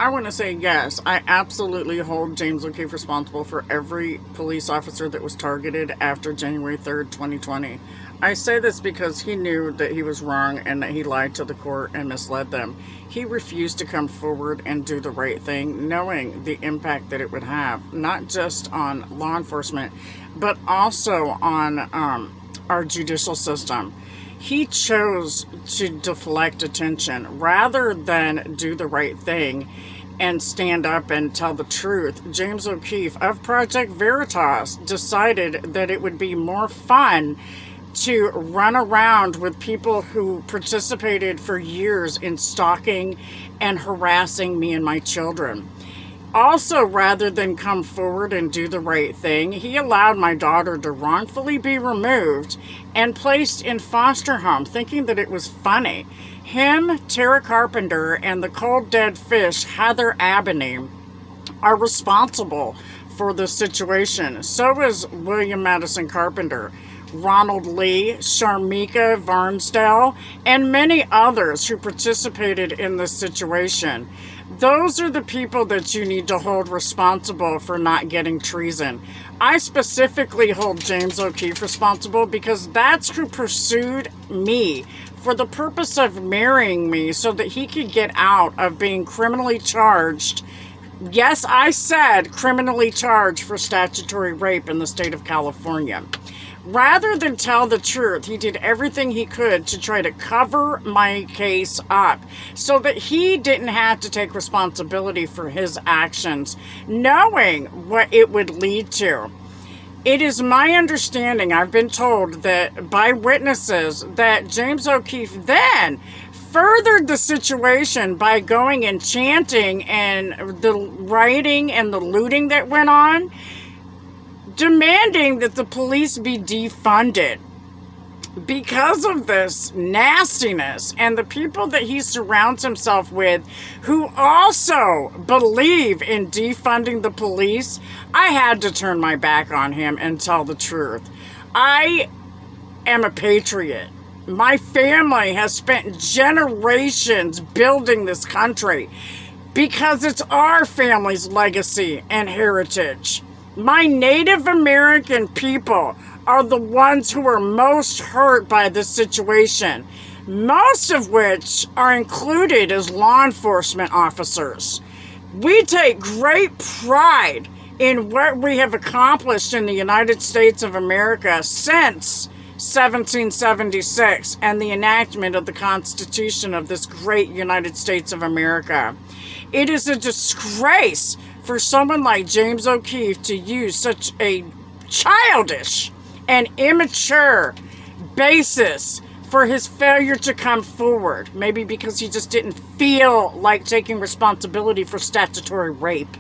I want to say yes. I absolutely hold James O'Keefe responsible for every police officer that was targeted after January 3rd, 2020. I say this because he knew that he was wrong and that he lied to the court and misled them. He refused to come forward and do the right thing, knowing the impact that it would have, not just on law enforcement, but also on our judicial system. He chose to deflect attention rather than do the right thing and stand up and tell the truth. James O'Keefe of Project Veritas decided that it would be more fun to run around with people who participated for years in stalking and harassing me and my children. Also, rather than come forward and do the right thing, he allowed my daughter to wrongfully be removed and placed in foster home, thinking that it was funny. Him, Tara Carpenter, and the cold dead fish, Heather Abney, are responsible for this situation. So is William Madison Carpenter, Ronald Lee, Sharmika Varnsdale, and many others who participated in this situation. Those are the people that you need to hold responsible for not getting treason. I specifically hold James O'Keefe responsible because that's who pursued me for the purpose of marrying me so that he could get out of being criminally charged. Yes, I said criminally charged for statutory rape in the state of California. Rather than tell the truth, he did everything he could to try to cover my case up so that he didn't have to take responsibility for his actions, knowing what it would lead to. It is my understanding, I've been told that by witnesses, that James O'Keefe then furthered the situation by going and chanting and the rioting and the looting that went on, demanding that the police be defunded. Because of this nastiness and the people that he surrounds himself with who also believe in defunding the police, I had to turn my back on him and tell the truth. I am a patriot. My family has spent generations building this country because it's our family's legacy and heritage. My Native American people are the ones who are most hurt by this situation, most of which are included as law enforcement officers. We take great pride in what we have accomplished in the United States of America since 1776 and the enactment of the Constitution of this great United States of America. It is a disgrace for someone like James O'Keefe to use such a childish and immature basis for his failure to come forward. Maybe because he just didn't feel like taking responsibility for statutory rape.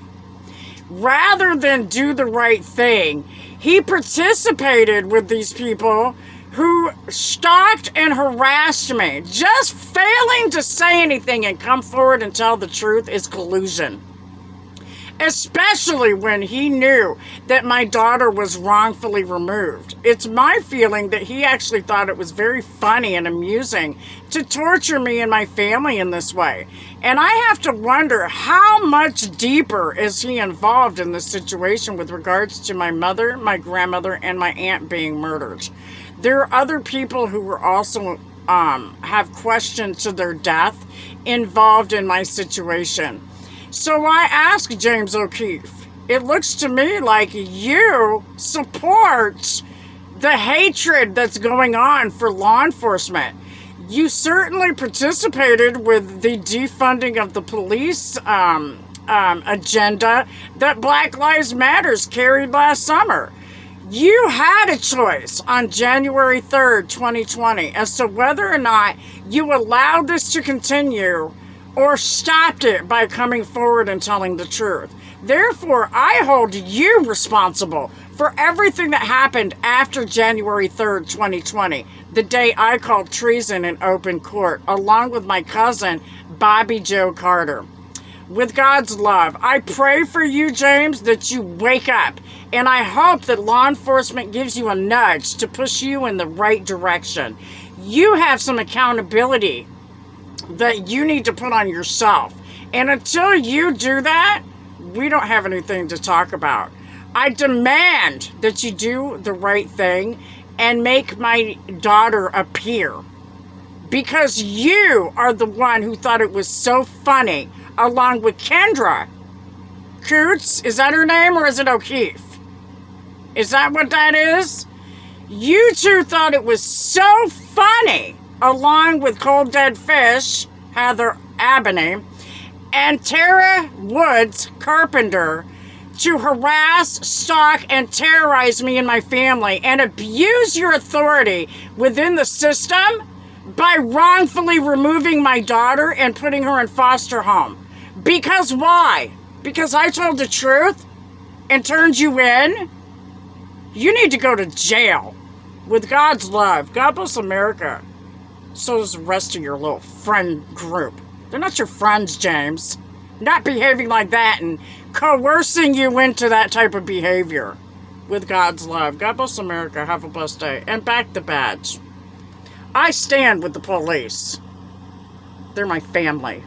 Rather than do the right thing, he participated with these people who stalked and harassed me. Just failing to say anything and come forward and tell the truth is collusion. Especially when he knew that my daughter was wrongfully removed. It's my feeling that he actually thought it was very funny and amusing to torture me and my family in this way. And I have to wonder how much deeper is he involved in this situation with regards to my mother, my grandmother, and my aunt being murdered. There are other people who were also have questions to their death involved in my situation. So I asked James O'Keefe, it looks to me like you support the hatred that's going on for law enforcement. You certainly participated with the defunding of the police agenda that Black Lives Matters carried last summer. You had a choice on January 3rd, 2020, as to whether or not you allowed this to continue or stopped it by coming forward and telling the truth. Therefore, I hold you responsible for everything that happened after January 3rd, 2020, the day I called treason in open court, along with my cousin, Bobby Joe Carter. With God's love, I pray for you, James, that you wake up, and I hope that law enforcement gives you a nudge to push you in the right direction. You have some accountability that you need to put on yourself And until you do that, we don't have anything to talk about. I demand that you do the right thing and make my daughter appear. Because you are the one who thought it was so funny, along with Kendra Coots. Is that her name, or is it O'Keefe? Is that what that is? You two thought it was so funny, along with Cold Dead Fish, Heather Abney, and Tara Woods Carpenter, to harass, stalk, and terrorize me and my family and abuse your authority within the system by wrongfully removing my daughter and putting her in foster home. Because why? Because I told the truth and turned you in? You need to go to jail. With God's love. God bless America. So does the rest of your little friend group. They're not your friends, James. Not behaving like that and coercing you into that type of behavior. With God's love. God bless America. Have a blessed day. And back the badge. I stand with the police. They're my family.